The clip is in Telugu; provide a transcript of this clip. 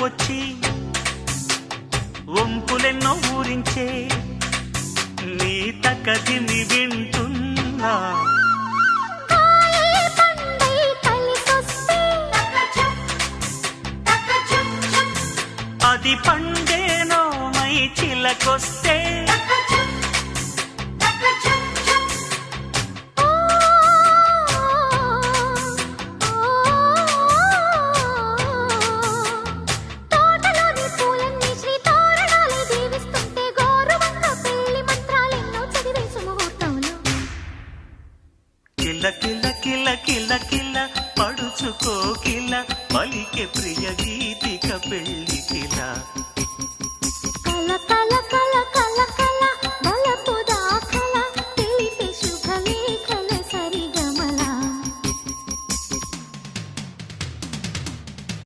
వద్దకొచ్చి వంపులెన్నో ఊరించే నీ తకదిమి వింటున్నా అది పండేనో మై చిలకొస్తే కిల కిల కిల కిల కిల పడుచుకో కిల పలికే ప్రియ గీతిక పెళ్ళి కిల కల కల కల కల